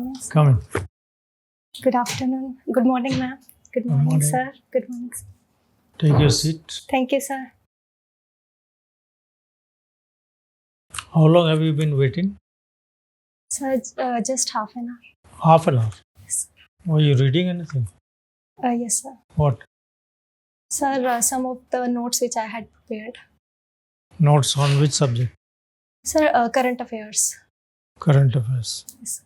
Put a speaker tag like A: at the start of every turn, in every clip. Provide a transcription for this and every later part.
A: coming, sir?
B: Come in.
A: Good afternoon. Good morning, ma'am. Good morning,
B: morning.
A: sir. Good morning, sir.
B: Take your seat.
A: Thank you, sir.
B: How long have you been waiting?
A: Sir, just half an hour.
B: Half an hour.
A: Yes,
B: Were you reading anything?
A: yes, sir.
B: What?
A: Sir, some of the notes which I had prepared.
B: Notes on which subject?
A: Sir, current affairs.
B: Current affairs.
A: Yes.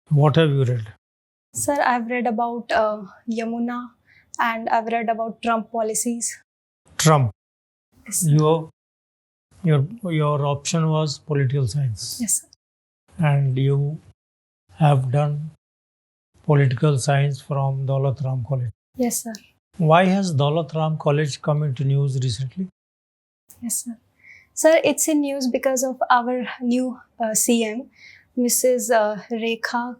B: What have you read?
A: Sir, I've read about Yamuna and I've read about Trump policies.
B: Trump.
A: Yes, sir.
B: Your option was political science.
A: Yes, sir.
B: And you have done political science from Daulat Ram College.
A: Yes, sir.
B: Why has Daulat Ram College come into news recently?
A: Yes, sir. Sir, it's in news because of our new CM, Mrs. Rekha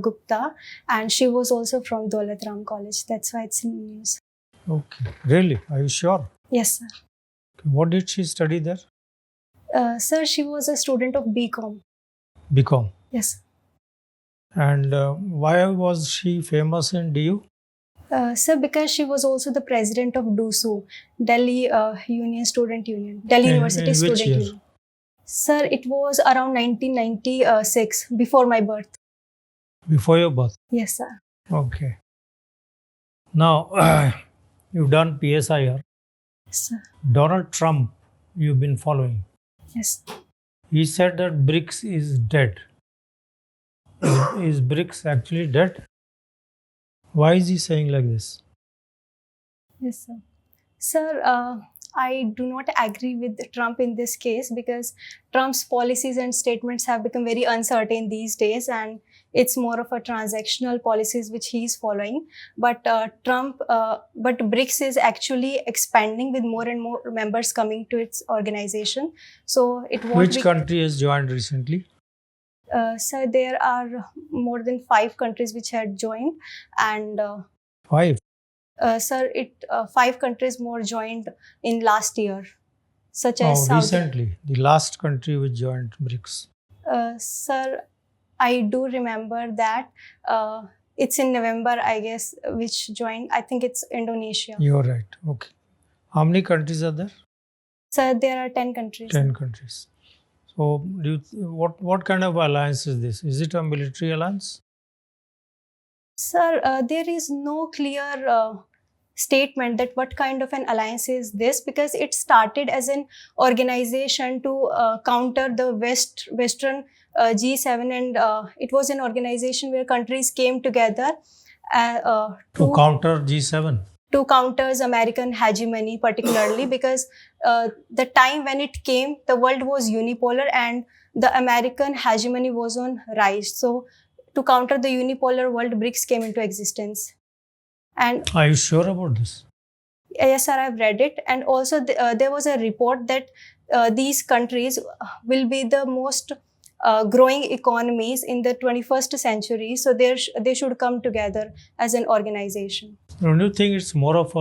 A: Gupta, and she was also from Daulat Ram College. That's why it's in news.
B: Okay. Really? Are you sure?
A: Yes, sir.
B: What did she study there?
A: Sir, she was a student of BCom.
B: BCom.
A: Yes.
B: And why was she famous in DU?
A: Sir, because she was also the president of DUSU, Delhi Union Student Union, Delhi University
B: in which
A: Student
B: year?
A: Union. Sir, it was around 1996, before my birth.
B: Before your birth.
A: Yes, sir.
B: Okay. Now, you've done PSIR.
A: Yes, sir.
B: Donald Trump, you've been following.
A: Yes.
B: He said that BRICS is dead. Is BRICS actually dead? Why is he saying like this?
A: Yes, sir. Sir, I do not agree with Trump in this case because Trump's policies and statements have become very uncertain these days, and it's more of a transactional policies which he is following. But but BRICS is actually expanding with more and more members coming to its organization. So it won't
B: Which
A: be.
B: country has joined recently?
A: Sir, there are more than 5 countries which had joined, and
B: 5.
A: sir, 5 countries more joined in last year, such as Saudi.
B: Recently, the last country which joined BRICS.
A: Sir, I do remember that it's in November, I guess, which joined. I think it's Indonesia.
B: You're right. Okay. How many countries are there?
A: Sir, there are 10 countries.
B: 10 countries. So, what kind of alliance is this? Is it a military alliance?
A: Sir, there is no clear statement that what kind of an alliance is this, because it started as an organization to counter the Western G7, and it was an organization where countries came together
B: To counter G7?
A: To counter American hegemony, particularly because the time when it came, the world was unipolar and the American hegemony was on rise. So, to counter the unipolar world, BRICS came into existence. And
B: Are you sure about this?
A: yes, sir, I've read it. And also, there was a report that these countries will be the most growing economies in the 21st century. So, they should come together as an organization.
B: Don't you think it's more of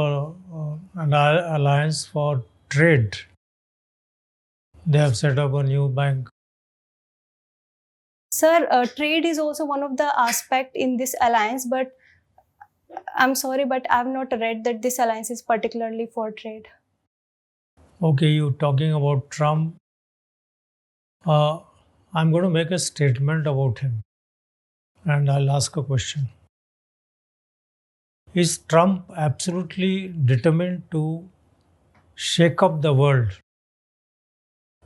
B: an alliance for trade? They have set up a new bank.
A: Sir, trade is also one of the aspect in this alliance, but I'm sorry, but I've not read that this alliance is particularly for trade.
B: Okay, you're talking about Trump. I'm going to make a statement about him and I'll ask a question. Is Trump absolutely determined to shake up the world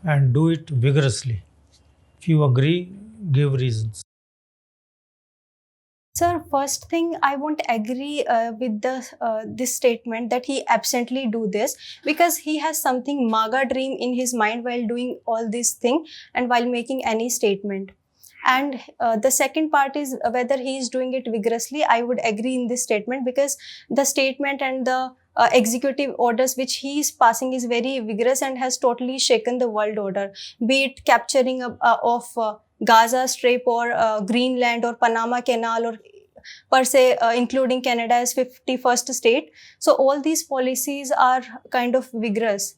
B: and do it vigorously? If you agree, give reasons.
A: Sir, first thing, I won't agree with this statement that he absently do this, because he has something MAGA dream in his mind while doing all this thing and while making any statement. And the second part is whether he is doing it vigorously. I would agree in this statement because the statement and the executive orders which he is passing is very vigorous and has totally shaken the world order, be it capturing of Gaza Strip or Greenland or Panama Canal or per se including Canada as 51st state. So all these policies are kind of vigorous.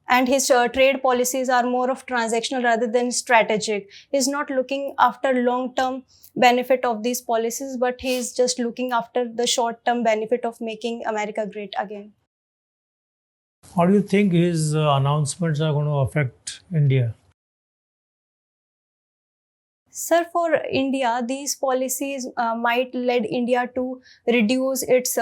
A: And his trade policies are more of transactional rather than strategic. He's not looking after long-term benefit of these policies, but he's just looking after the short-term benefit of making America great again.
B: How do you think his announcements are going to affect India?
A: Sir, for India, these policies might lead India to reduce its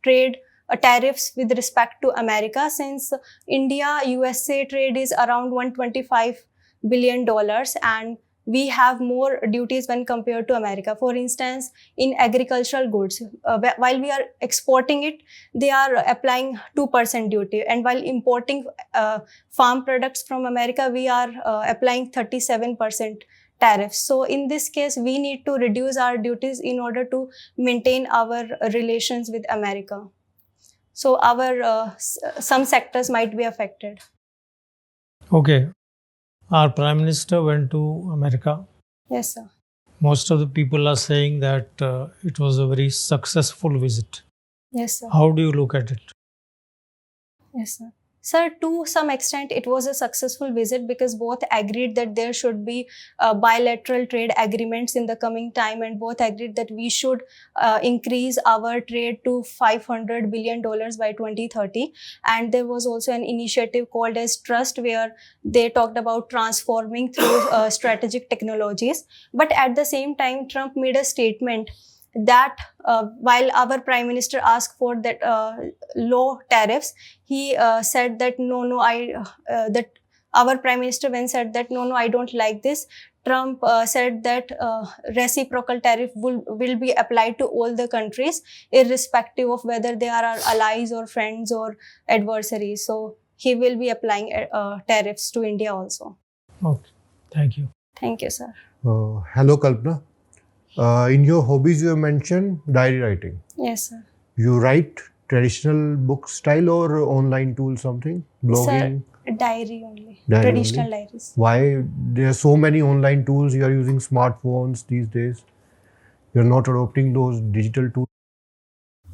A: trade tariffs with respect to America, since India USA trade is around $125 billion and we have more duties when compared to America. For instance, in agricultural goods, while we are exporting it, they are applying 2% duty, and while importing farm products from America, we are applying 37% tariffs. So in this case, we need to reduce our duties in order to maintain our relations with America. So our some sectors might be affected.
B: Okay. Our Prime Minister went to America.
A: Yes, sir.
B: Most of the people are saying that it was a very successful visit.
A: Yes, sir.
B: How do you look at it?
A: Yes, sir. Sir, to some extent, it was a successful visit because both agreed that there should be bilateral trade agreements in the coming time, and both agreed that we should increase our trade to $500 billion by 2030. And there was also an initiative called as Trust, where they talked about transforming through strategic technologies. But at the same time, Trump made a statement that while our Prime Minister asked for that low tariffs, he said that that our Prime Minister when said that no, I don't like this. Trump said that reciprocal tariff will be applied to all the countries, irrespective of whether they are our allies or friends or adversaries. So he will be applying tariffs to India also.
B: Okay. Thank you.
A: Thank you, sir.
C: Hello, Kalpana. In your hobbies, you have mentioned diary writing.
A: Yes, sir.
C: You write traditional book style or online tool something? Blogging?
A: Sir, diary only.
C: Diary
A: Traditional
C: only?
A: diaries.
C: Why? There are so many online tools. You are using smartphones these days. You are not adopting those digital tools.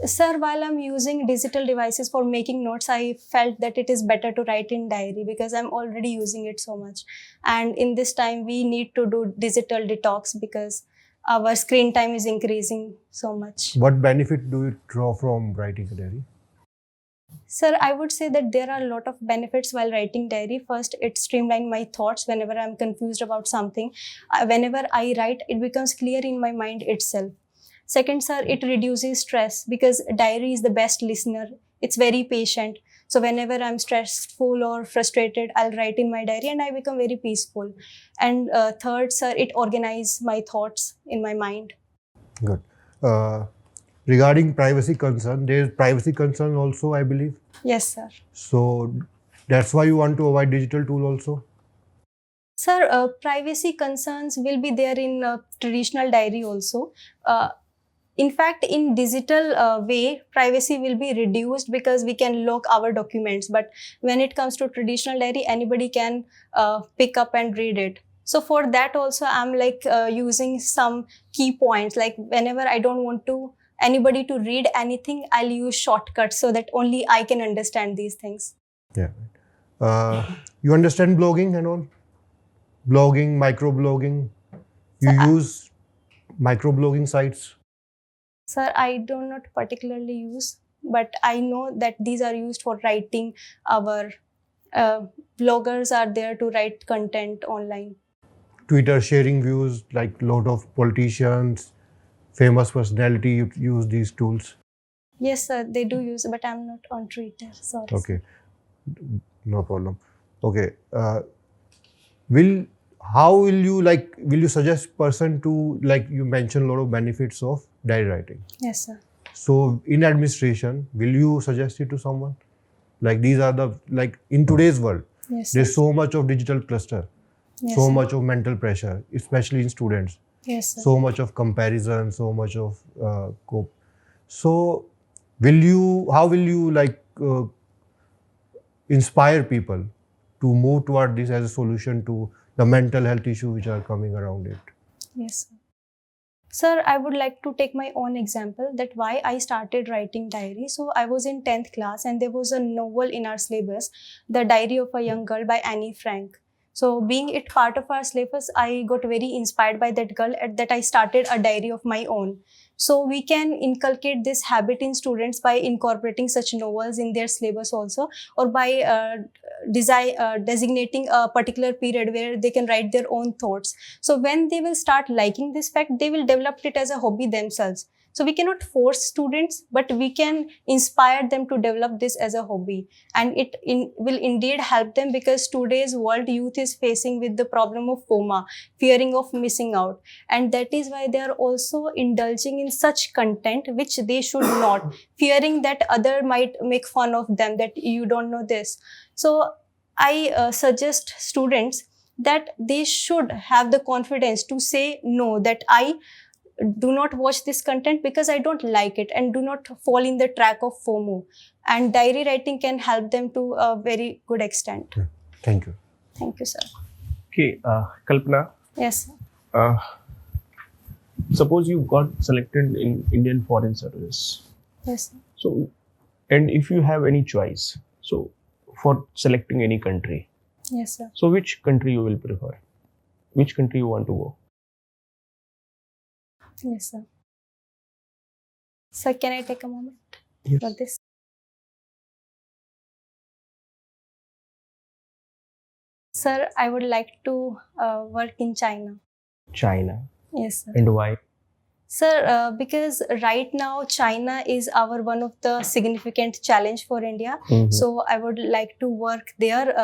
A: Sir, while I'm using digital devices for making notes, I felt that it is better to write in diary because I'm already using it so much. And in this time, we need to do digital detox because our screen time is increasing so much.
C: What benefit do you draw from writing a diary?
A: Sir, I would say that there are a lot of benefits while writing diary. First, it streamlines my thoughts whenever I'm confused about something. Whenever I write, it becomes clear in my mind itself. Second, sir, it reduces stress because diary is the best listener. It's very patient. So whenever I'm stressful or frustrated, I'll write in my diary and I become very peaceful. And third, sir, it organizes my thoughts in my mind.
C: Good. Regarding privacy concern, there is privacy concern also, I believe.
A: Yes, sir.
C: So that's why you want to avoid digital tool also?
A: Sir, privacy concerns will be there in traditional diary also. In fact, in digital way, privacy will be reduced because we can lock our documents. But when it comes to traditional diary, anybody can pick up and read it. So for that also, I'm like using some key points. Like whenever I don't want to anybody to read anything, I'll use shortcuts so that only I can understand these things.
C: Yeah. You understand blogging and all? Blogging, microblogging. You use microblogging sites?
A: Sir, I do not particularly use, but I know that these are used for writing. Our bloggers are there to write content online.
C: Twitter sharing views, like a lot of politicians, famous personality use these tools.
A: Yes, sir, they do use, but I'm not on Twitter. Sorry.
C: Okay, no problem. Okay, how will you suggest person to, like you mentioned a lot of benefits of diary writing?
A: Yes, sir.
C: So in administration, will you suggest it to someone? Like these are the, like in today's world,
A: Yes, sir.
C: there's so much of digital cluster,
A: Yes,
C: so
A: sir.
C: much of mental pressure, especially in students.
A: Yes, sir.
C: So much of comparison, so much of cope. So how will you inspire people to move toward this as a solution to the mental health issue which are coming around it?
A: Yes, sir. Sir, I would like to take my own example that why I started writing diary. So I was in 10th class and there was a novel in our syllabus, The Diary of a Young Girl by Annie Frank. So being it part of our syllabus, I got very inspired by that girl at that I started a diary of my own. So we can inculcate this habit in students by incorporating such novels in their syllabus also, or by designating a particular period where they can write their own thoughts. So when they will start liking this fact, they will develop it as a hobby themselves. So we cannot force students, but we can inspire them to develop this as a hobby. And it will indeed help them, because today's world youth is facing with the problem of FOMA, fearing of missing out. And that is why they are also indulging in such content which they should not, fearing that other might make fun of them, that you don't know this. So I suggest students that they should have the confidence to say no, that I do not watch this content because I don't like it, and do not fall in the track of FOMO. And diary writing can help them to a very good extent.
C: Yeah. Thank you.
A: Thank you, sir.
D: Okay, Kalpana,
A: Yes, sir.
D: suppose you got selected in Indian Foreign Service.
A: Yes, sir.
D: So, and if you have any choice, so for selecting any country,
A: Yes, sir.
D: so which country you will prefer? Which country you want to go?
A: Yes, sir. Sir, can I take a moment
D: Yes.
A: for this? Sir, I would like to work in China.
D: China.
A: Yes, sir.
D: And why?
A: Sir, because right now China is our one of the significant challenge for India.
D: Mhm.
A: So I would like to work there.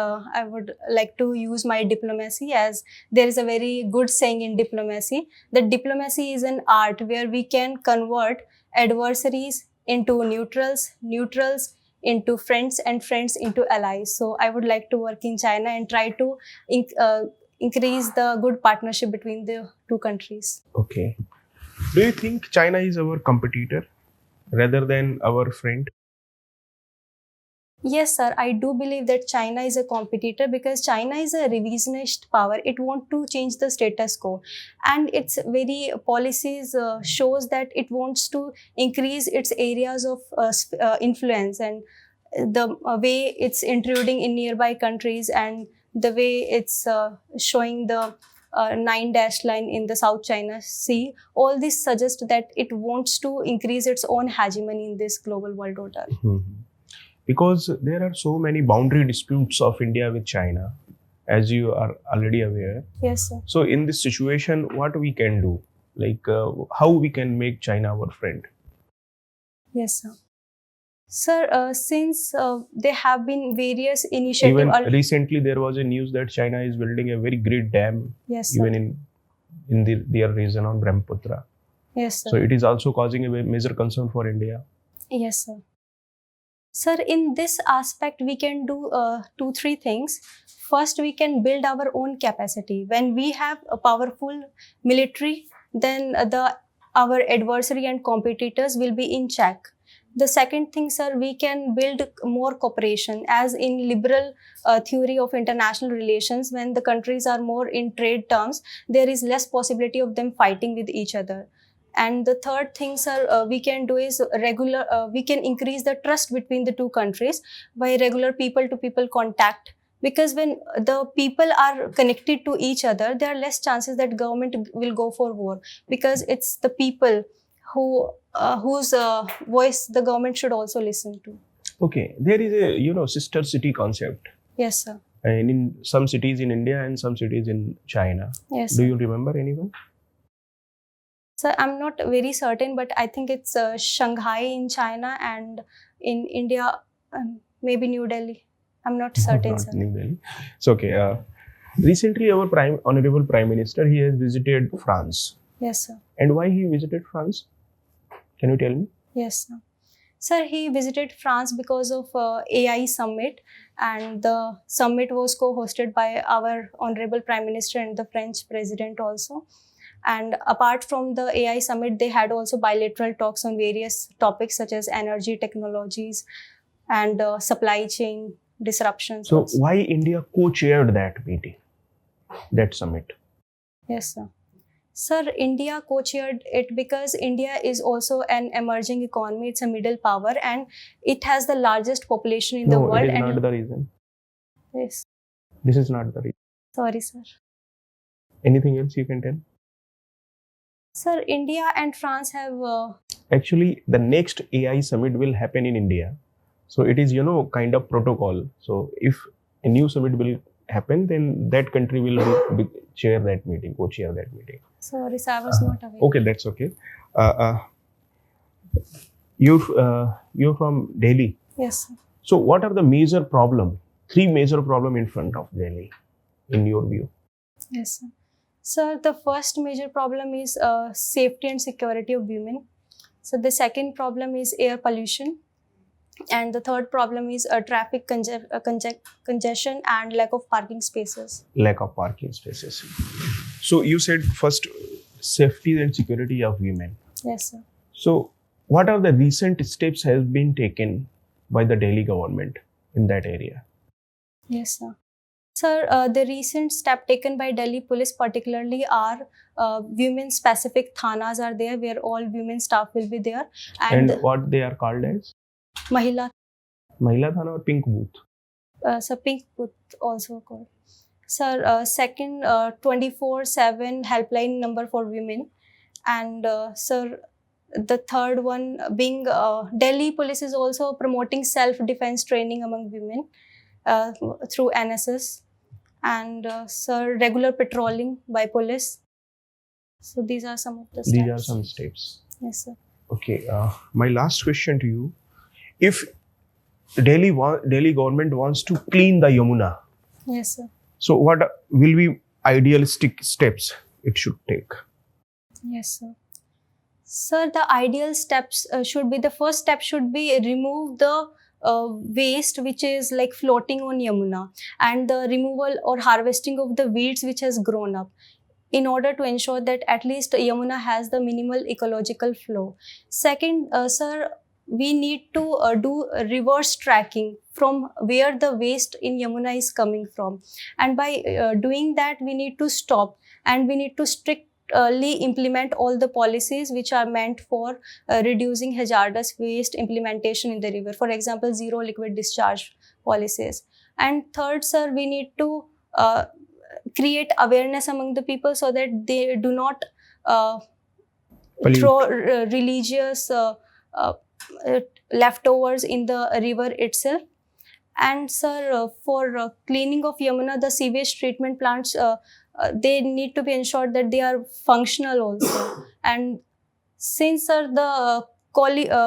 A: I would like to use my diplomacy, as there is a very good saying in diplomacy that diplomacy is an art where we can convert adversaries into neutrals, neutrals into friends, and friends into allies. So I would like to work in China and try to increase the good partnership between the two countries.
D: Okay. Do you think China is our competitor rather than our friend?
A: Yes, sir. I do believe that China is a competitor, because China is a revisionist power. It wants to change the status quo, and its very policies shows that it wants to increase its areas of influence, and the way it's intruding in nearby countries, and the way it's showing the 9-dash line in the South China Sea. All this suggests that it wants to increase its own hegemony in this global world order.
D: Because there are so many boundary disputes of India with China, as you are already aware.
A: Yes, sir.
D: So in this situation, what we can do? Like how we can make China our friend?
A: Yes, sir. Sir, since there have been various initiatives.
D: Even recently, there was a news that China is building a very great dam,
A: Yes, sir.
D: even in their region on Brahmaputra.
A: Yes, sir.
D: So it is also causing a major concern for India.
A: Yes, sir. Sir, in this aspect, we can do 2-3 things. First, we can build our own capacity. When we have a powerful military, then our adversary and competitors will be in check. The second thing, sir, we can build more cooperation. As in liberal theory of international relations, when the countries are more in trade terms, there is less possibility of them fighting with each other. And the third thing, sir, we can do is we can increase the trust between the two countries by regular people-to-people contact. Because when the people are connected to each other, there are less chances that government will go for war, because it's the people whose voice the government should also listen to.
D: Okay, there is a sister city concept,
A: Yes, sir.
D: and in some cities in India and some cities in China.
A: Yes,
D: Do
A: sir.
D: you remember anyone?
A: Sir, I'm not very certain, but I think it's Shanghai in China, and in India, maybe New Delhi. I'm not certain,
D: Not
A: sir.
D: New Delhi. It's okay. Recently, our honorable Prime Minister, he has visited France.
A: Yes, sir.
D: And why he visited France? Can you tell me?
A: Yes, sir. Sir, he visited France because of AI summit, and the summit was co-hosted by our honorable Prime Minister and the French President also. And apart from the AI summit, they had also bilateral talks on various topics such as energy technologies and supply chain disruptions.
D: So
A: also.
D: why India co-chaired that meeting, that summit?
A: Yes, sir. Sir, India co-chaired it because India is also an emerging economy. It's a middle power and it has the largest population in the
D: No,
A: world.
D: it is not the reason.
A: Yes.
D: This is not the reason.
A: Sorry, sir.
D: Anything else you can tell?
A: Sir, India and France have...
D: Actually, the next AI summit will happen in India. So it is, kind of protocol. So if a new summit will happen, then that country will chair that meeting, co-chair that meeting.
A: Sorry, sir, I was not aware.
D: Okay, that's okay. You're from Delhi.
A: Yes, sir.
D: So what are the major three major problem in front of Delhi, in your view?
A: Yes, sir. Sir, the first major problem is safety and security of women. So the second problem is air pollution. And the third problem is traffic congestion and lack of parking spaces.
D: Lack of parking spaces. So you said first safety and security of women.
A: Yes, sir.
D: So what are the recent steps has been taken by the Delhi government in that area?
A: Yes, sir. Sir, the recent step taken by Delhi police particularly are women-specific thanas are there where all women staff will be there.
D: And what they are called as?
A: Mahila
D: Thana or Pink Booth?
A: Sir, Pink Booth also called. Sir, second 24/7 helpline number for women. And sir, the third one being Delhi police is also promoting self-defense training among women through NSS. And sir, regular patrolling by police. So these are some of the steps.
D: These are some steps.
A: Yes, sir.
D: Okay. My last question to you: if Delhi government wants to clean the Yamuna,
A: yes, sir.
D: So what will be idealistic steps it should take?
A: Yes, sir. Sir, the ideal steps should be, the first step should be remove the waste which is like floating on Yamuna and the removal or harvesting of the weeds which has grown up in order to ensure that at least Yamuna has the minimal ecological flow. Second, sir, we need to do reverse tracking from where the waste in Yamuna is coming from. And by doing that, we need to stop and we need to strictly implement all the policies which are meant for reducing hazardous waste implementation in the river. For example, zero liquid discharge policies. And third, sir, we need to create awareness among the people so that they do not throw religious leftovers in the river itself. And sir, for cleaning of Yamuna, the sewage treatment plants, they need to be ensured that they are functional also. And since sir, the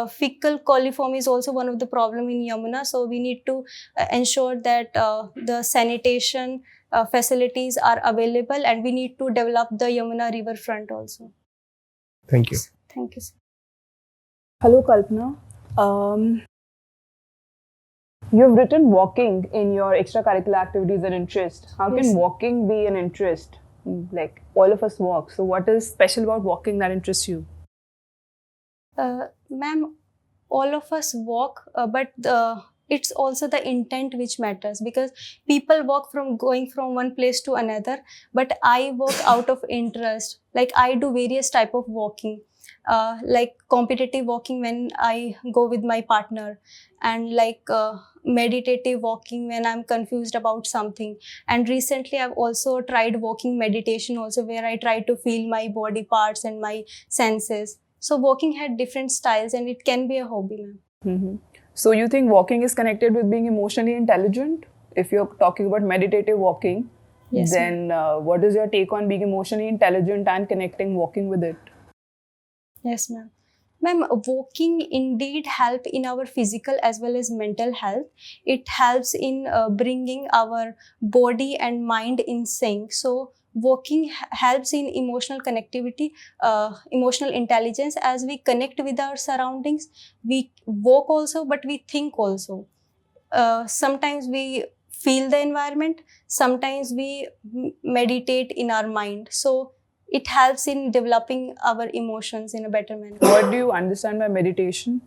A: fecal coliform is also one of the problem in Yamuna, so we need to ensure that the sanitation facilities are available, and we need to develop the Yamuna riverfront also.
D: Thank you.
A: Thank you, sir.
E: Hello, Kalpana. You've written walking in your extracurricular activities and interest. How
A: Yes.
E: can walking be an interest? Like, all of us walk. So what is special about walking that interests you?
A: Ma'am, all of us walk, but it's also the intent which matters, because people walk from going from one place to another, but I walk out of interest. Like, I do various type of walking, like competitive walking when I go with my partner, and like meditative walking when I'm confused about something. And recently I've also tried walking meditation also, where I try to feel my body parts and my senses. So walking had different styles, and it can be a hobby, ma'am.
E: Mm-hmm. So you think walking is connected with being emotionally intelligent? If you're talking about meditative walking,
A: Yes,
E: then what is your take on being emotionally intelligent and connecting walking with it?
A: Yes, ma'am. Ma'am, walking indeed help in our physical as well as mental health. It helps in bringing our body and mind in sync. So walking helps in emotional connectivity, emotional intelligence. As we connect with our surroundings, we walk also, but we think also. Sometimes we feel the environment, sometimes we meditate in our mind. So it helps in developing our emotions in a better manner.
E: What do you understand by meditation?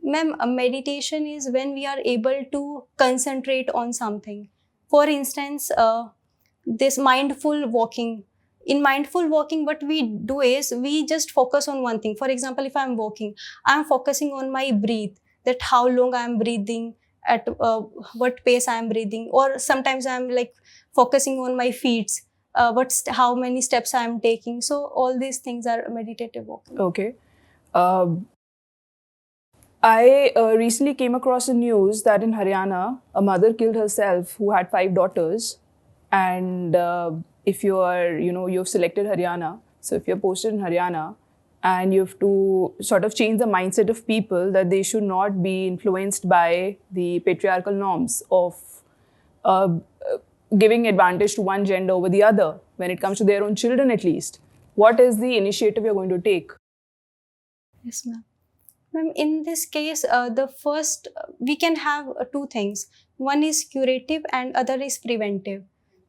A: Ma'am, meditation is when we are able to concentrate on something. For instance, this mindful walking, In mindful walking, what we do is we just focus on one thing. For example, if I'm walking, I'm focusing on my breathe, that how long I'm breathing, at what pace I'm breathing, or sometimes I'm like focusing on my feet, how many steps I'm taking. So all these things are meditative walking.
E: Okay. I recently came across the news that in Haryana, a mother killed herself who had 5 daughters. And if you are, you've selected Haryana, so if you're posted in Haryana and you have to sort of change the mindset of people that they should not be influenced by the patriarchal norms of giving advantage to one gender over the other when it comes to their own children at least. What is the initiative you're going to take?
A: Yes, ma'am. Ma'am, in this case, the first, we can have two things. One is curative and other is preventive.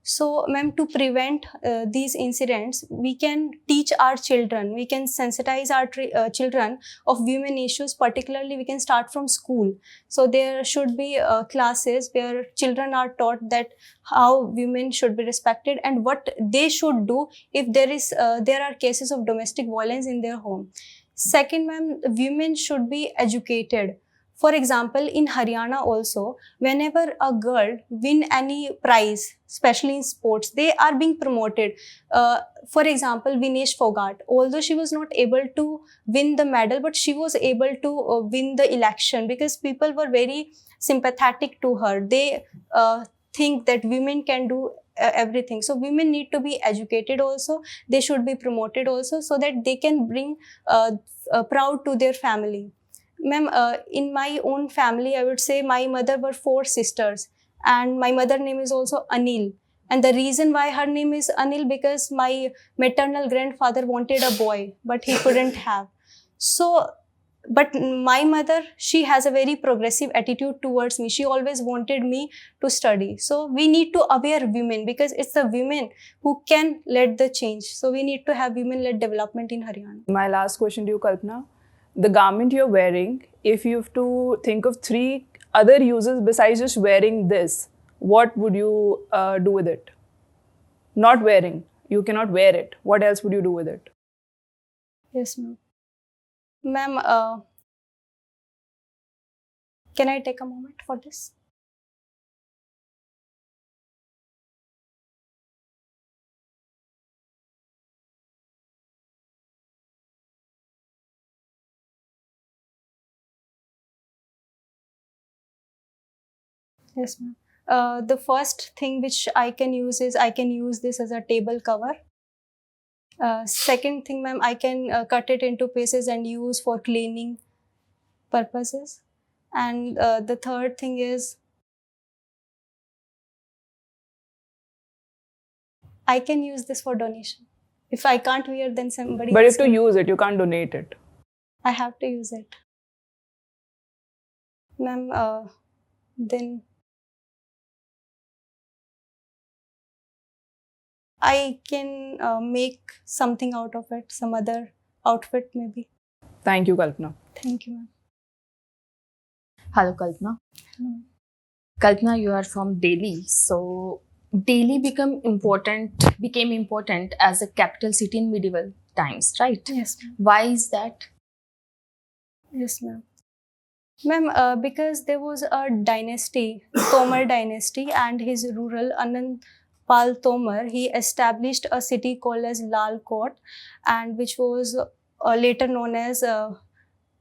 A: So, ma'am, to prevent these incidents, we can teach our children, we can sensitize our children of women issues. Particularly, we can start from school. So, there should be classes where children are taught that how women should be respected and what they should do if there are cases of domestic violence in their home. Second, ma'am, women should be educated. For example, in Haryana also, whenever a girl win any prize, especially in sports, they are being promoted. For example, Vinesh Fogart, although she was not able to win the medal, but she was able to win the election because people were very sympathetic to her. They think that women can do everything. So women need to be educated also. They should be promoted also, so that they can bring proud to their family. Ma'am, in my own family, I would say my mother were 4 sisters, and my mother name is also Anil. And the reason why her name is Anil, because my maternal grandfather wanted a boy, but he couldn't have. So, but my mother, she has a very progressive attitude towards me. She always wanted me to study. So we need to aware women, because it's the women who can lead the change. So we need to have women-led development in Haryana.
E: My last question to you, Kalpana. The garment you're wearing, if you have to think of 3 other uses besides just wearing this, what would you do with it? Not wearing. You cannot wear it. What else would you do with it?
A: Yes, ma'am. Ma'am, can I take a moment for this? Yes, ma'am. The first thing which I can use is I can use this as a table cover. Second thing, ma'am, I can cut it into pieces and use for cleaning purposes. And the third thing is I can use this for donation. If I can't wear, then somebody
E: But
A: else
E: if to
A: can.
E: use it, you can't donate it.
A: I have to use it. Ma'am, then I can make something out of it, some other outfit maybe.
E: Thank you, Kalpana.
A: Thank you, ma'am.
F: Hello, Kalpana.
A: Hello.
F: Kalpana, you are from Delhi. So Delhi became important as a capital city in medieval times, right?
A: Yes, ma'am.
F: Why is that?
A: Yes, ma'am. Ma'am, because there was a dynasty, Tomar dynasty, and his ruler Anandpal Tomar, he established a city called as Lal Kot, and which was later known as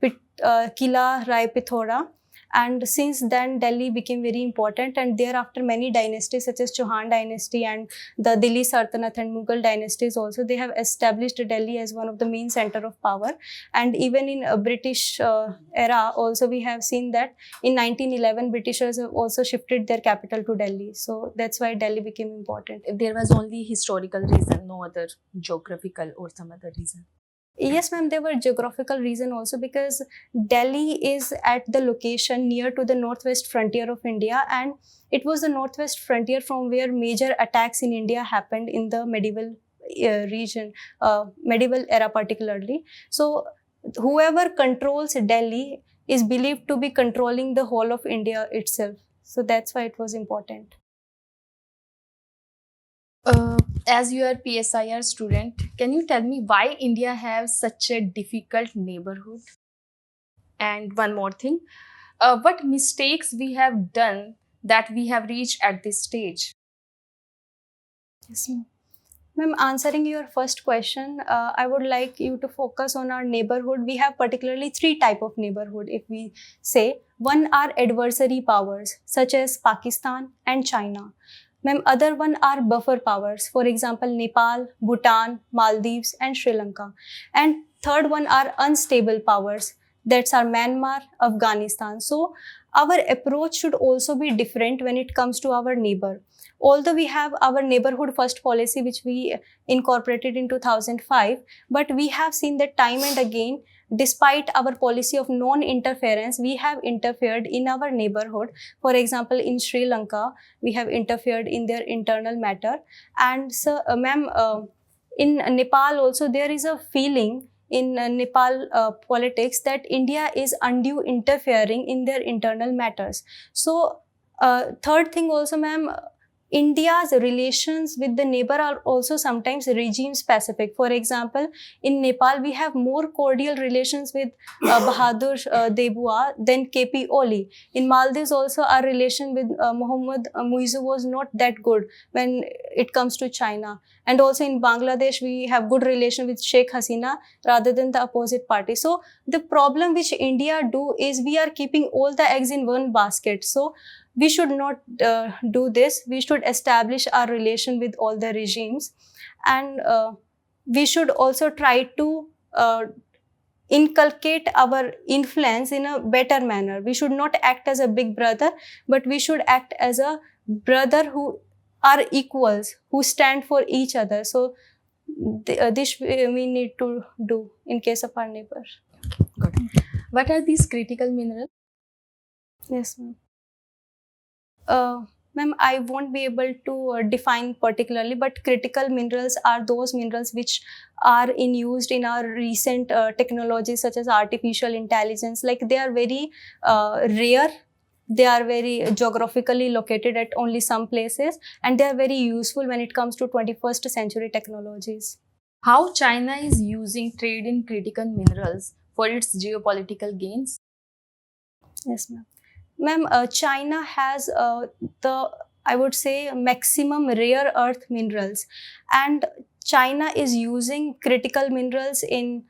A: Kila Rai Pithora. And since then, Delhi became very important, and thereafter many dynasties such as Chauhan dynasty and the Delhi Sultanate and Mughal dynasties also, they have established Delhi as one of the main center of power. And even in British era also, we have seen that in 1911, Britishers have also shifted their capital to Delhi. So that's why Delhi became important.
F: There was only historical reason, no other geographical or some other reason.
A: Yes, ma'am, there were geographical reason also, because Delhi is at the location near to the northwest frontier of India, and it was the northwest frontier from where major attacks in India happened in the medieval region, medieval era particularly. So whoever controls Delhi is believed to be controlling the whole of India itself. So that's why it was important.
F: as you are PSIR student, can you tell me why India has such a difficult neighborhood? And one more thing, what mistakes we have done that we have reached at this stage?
A: Yes, ma'am. Ma'am, answering your first question, I would like you to focus on our neighborhood. We have particularly three type of neighborhood, if we say. One are adversary powers, such as Pakistan and China. Ma'am, other one are buffer powers, for example, Nepal, Bhutan, Maldives, and Sri Lanka. And third one are unstable powers, that's our Myanmar, Afghanistan. So our approach should also be different when it comes to our neighbor. Although we have our neighborhood first policy, which we incorporated in 2005, but we have seen that time and again, despite our policy of non-interference, we have interfered in our neighborhood. For example, in Sri Lanka, we have interfered in their internal matter. And so, ma'am, in Nepal also, there is a feeling in Nepal politics that India is undue interfering in their internal matters. So, third thing also, ma'am, India's relations with the neighbor are also sometimes regime specific. For example, in Nepal, we have more cordial relations with Bahadur Debua than KP Oli. In Maldives also, our relation with Mohammad Muizu was not that good when it comes to China. And also in Bangladesh, we have good relation with Sheikh Hasina rather than the opposite party. So the problem which India do is we are keeping all the eggs in one basket. So we should not do this. We should establish our relation with all the regimes, and we should also try to inculcate our influence in a better manner. We should not act as a big brother, but we should act as a brother who are equals, who stand for each other. So this we need to do in case of our neighbor.
F: Got it. What are these critical minerals?
A: Yes, ma'am. Ma'am, I won't be able to define particularly, but critical minerals are those minerals which are used in our recent technologies such as artificial intelligence. Like they are very rare, they are very geographically located at only some places, and they are very useful when it comes to 21st century technologies.
F: How China is using trade in critical minerals for its geopolitical gains?
A: Yes, ma'am. Ma'am, China has I would say, maximum rare earth minerals, and China is using critical minerals in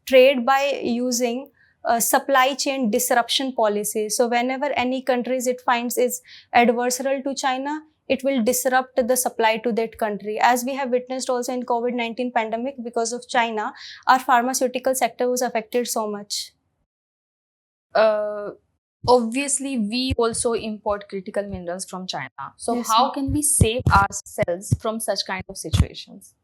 A: trade by using supply chain disruption policies. So whenever any countries it finds is adversarial to China, it will disrupt the supply to that country. As we have witnessed also in COVID-19 pandemic, because of China, our pharmaceutical sector was affected so much.
F: Obviously, we also import critical minerals from China. So
A: Yes,
F: how
A: ma'am.
F: can we save ourselves from such kind of situations?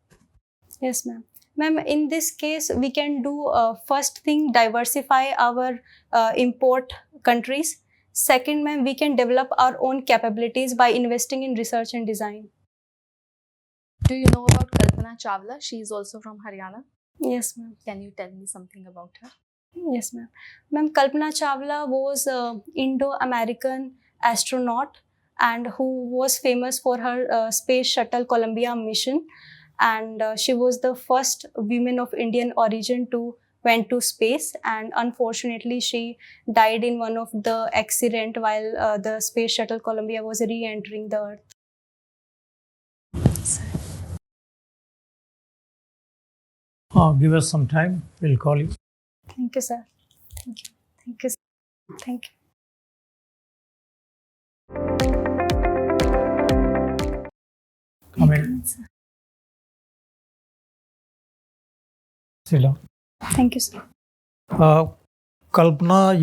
A: Yes, ma'am. Ma'am, in this case, we can do first thing, diversify our import countries. Second, ma'am, we can develop our own capabilities by investing in research and design.
F: Do you know about Kalpana Rawat? She is also from Haryana.
A: Yes, ma'am.
F: Can you tell me something about her?
A: Yes, ma'am. Ma'am, Kalpana Chawla was an Indo-American astronaut and who was famous for her space shuttle Columbia mission. And she was the first woman of Indian origin to went to space. And unfortunately, she died in one of the accident while the space shuttle Columbia was re-entering the Earth.
B: Give us some time. We'll call you.
A: Thank you, sir. Thank you. Thank you, sir. Thank you.
B: Come in. Sit down.
A: Thank you, sir.
B: Kalpana,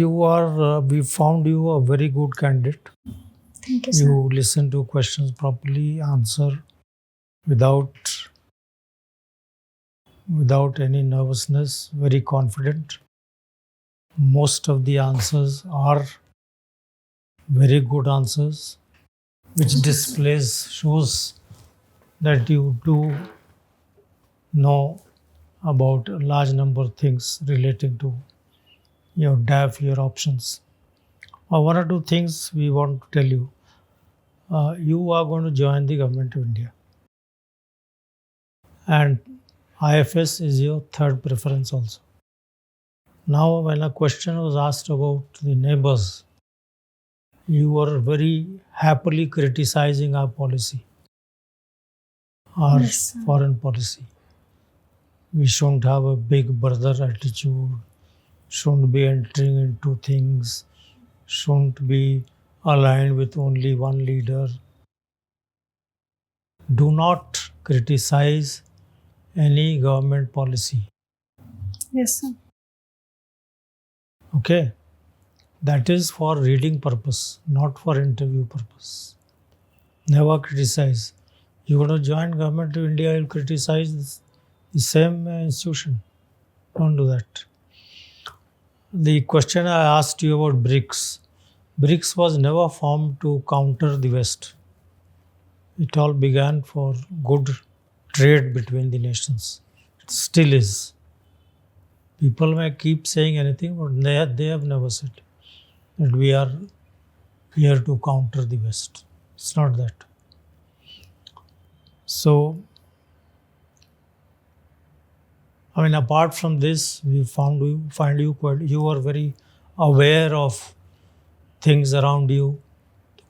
B: we found you a very good candidate.
A: Thank you, sir.
B: You listen to questions properly, answer without any nervousness, very confident. Most of the answers are very good answers, which shows that you do know about a large number of things relating to your DAF, your options. One or two things we want to tell you. You are going to join the government of India. and IFS is your third preference also. Now, when a question was asked about the neighbors, you were very happily criticizing our policy, our
A: Yes, sir.
B: foreign policy. We shouldn't have a big brother attitude, shouldn't be entering into things, shouldn't be aligned with only one leader. Do not criticize any government policy.
A: Yes, sir.
B: Okay? That is for reading purpose, not for interview purpose. Never criticize. You want to join government of India, you'll criticize the same institution. Don't do that. The question I asked you about BRICS. BRICS was never formed to counter the West. It all began for good trade between the nations. It still is. People may keep saying anything, but they have never said that we are here to counter the West. It's not that. So, I mean, apart from this, we find you quite. You are very aware of things around you.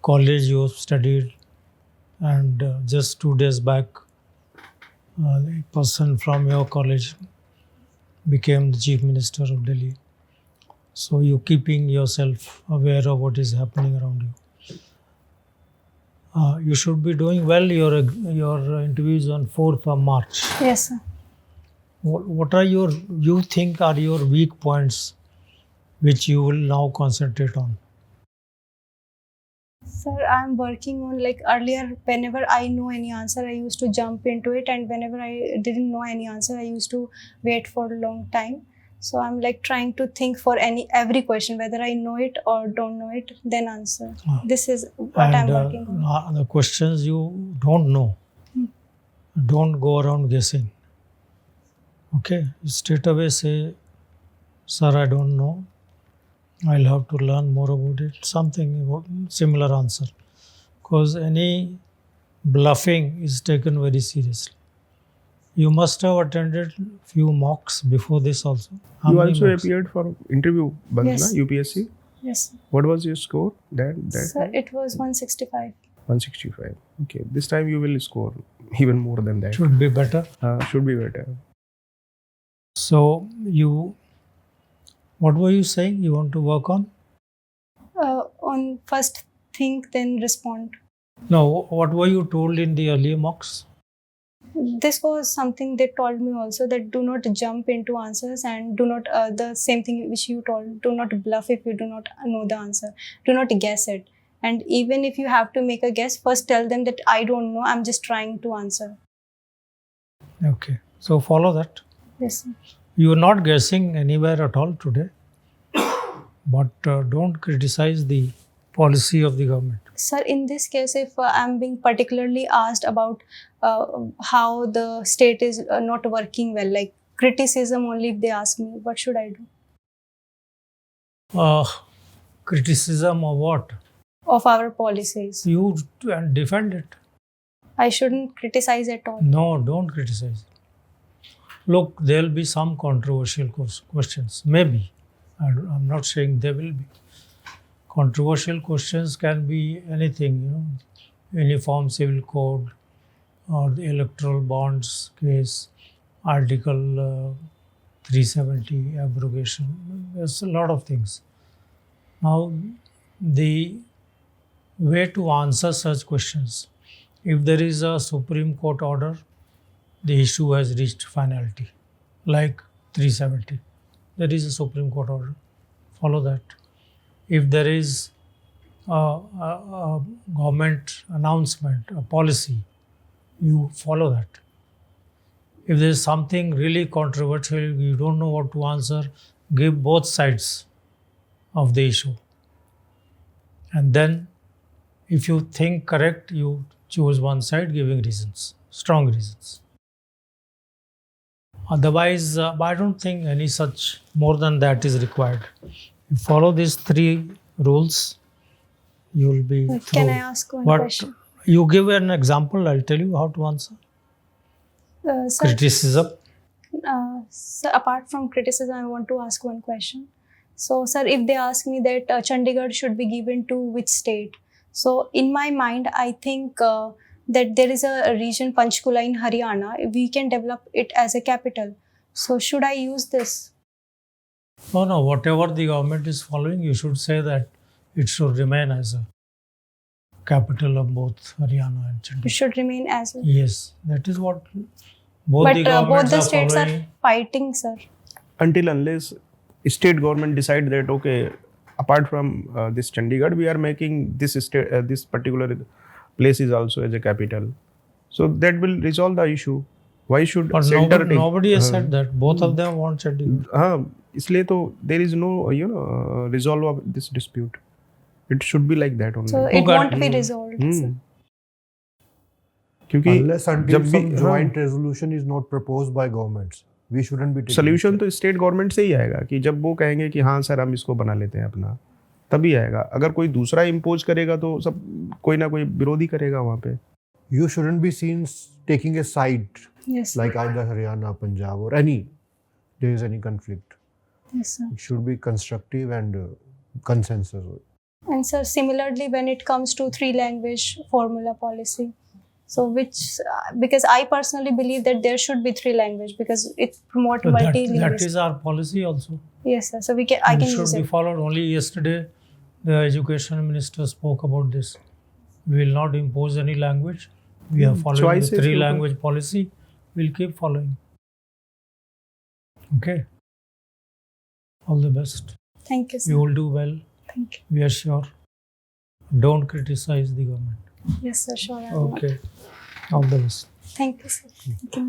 B: College you have studied, and just 2 days back, a person from your college became the Chief Minister of Delhi. So you're keeping yourself aware of what is happening around you. You should be doing well. Your interview is on 4th of March.
A: Yes, sir.
B: What are you think are your weak points, which you will now concentrate on?
A: Sir, I'm working on, like, earlier, whenever I know any answer, I used to jump into it, and whenever I didn't know any answer, I used to wait for a long time. So I'm like trying to think for every question, whether I know it or don't know it, then answer. This is what I'm working on.
B: The questions you don't know, don't go around guessing. Okay, you straight away say, "Sir, I don't know. I'll have to learn more about it." Something about similar answer, because any bluffing is taken very seriously. You must have attended few mocks before this also. How
D: You
B: many
D: also
B: mocks?
D: appeared for interview, Bandhana,
A: Yes.
D: UPSC.
A: Yes,
D: What was your score? That
A: sir, it was 165.
D: 165. Okay, this time you will score even more than that.
B: Should be better.
D: Should be better.
B: So what were you saying you want to work on?
A: On first think, then respond.
B: No, what were you told in the earlier mocks?
A: This was something they told me also, that do not jump into answers, and do not, the same thing which you told, do not bluff if you do not know the answer. Do not guess it. And even if you have to make a guess, first tell them that I don't know, I'm just trying to answer.
B: Okay, so follow that.
A: Yes, sir.
B: You are not guessing anywhere at all today, but don't criticize the policy of the government.
A: Sir, in this case, if I'm being particularly asked about how the state is not working well, like criticism only if they ask me, what should I do?
B: Criticism of what?
A: Of our policies.
B: You defend it.
A: I shouldn't criticize at all.
B: No, don't criticize. Look, there will be some controversial questions. Maybe. I'm not saying there will be. Controversial questions can be anything, Uniform Civil Code or the electoral bonds case, Article 370 abrogation. There's a lot of things. Now, the way to answer such questions, if there is a Supreme Court order, the issue has reached finality, like 370. There is a Supreme Court order. Follow that. If there is a government announcement, a policy, you follow that. If there is something really controversial, you don't know what to answer, give both sides of the issue. And then, if you think correct, you choose one side, giving reasons, strong reasons. Otherwise, I don't think any such more than that is required. You follow these 3 rules, you will be through.
A: Can I ask one question?
B: You give an example, I'll tell you how to answer.
A: Sir,
B: criticism.
A: so apart from criticism, I want to ask one question. So, sir, if they ask me that Chandigarh should be given to which state, so in my mind, I think that there is a region Panchkula in Haryana. We can develop it as a capital. So, should I use this?
B: No, whatever the government is following, you should say that it should remain as a capital of both Haryana and
A: It
B: Chandigarh.
A: should remain as.
B: Yes, that is what both
A: But
B: the
A: both
B: governments
A: the
B: are
A: states
B: following.
A: are fighting, sir.
D: Until unless state government decide that okay, apart from this Chandigarh, we are making this state, this particular place is also as a capital. So that will resolve the issue. Why should
B: But
D: center
B: nobody has said that. Both of them want Chandigarh.
D: हाँ, इसलिए तो there is no resolve of this dispute. It should be like that only.
A: So it won't be resolved. sir.
D: क्योंकि
C: Unless until
D: जब भी
C: some joint resolution is not proposed by governments, we shouldn't be taking
D: solution तो state government से ही आएगा कि जब वो कहेंगे कि हाँ सर हम इसको बना लेते हैं अपना, तभी आएगा. अगर कोई दूसरा इम्पोज करेगा तो सब कोई ना कोई विरोधी करेगा वहाँ पे.
C: You shouldn't be seen taking a side,
A: Yes.
C: like either Haryana, Punjab, or there is any conflict.
A: Yes, sir.
C: It should be constructive and consensus.
A: And sir, similarly, when it comes to 3-language formula policy, so because I personally believe that there should be 3-language because it promotes
B: So that
A: multilingualism.
B: is our policy also.
A: Yes, sir. So I
B: And
A: can
B: should
A: use
B: be
A: it.
B: followed. Only yesterday, the education minister spoke about this. We will not impose any language. We are following
D: Choices
B: the
D: के
B: 3-language policy. We'll keep following. Okay. All the best.
A: Thank you,
B: You
A: sir.
B: will do well.
A: Thank you.
B: We are sure. Don't criticize the government.
A: Yes, sir. Sure. I will not.
B: Okay. All the best.
A: Thank you, sir. Thank you.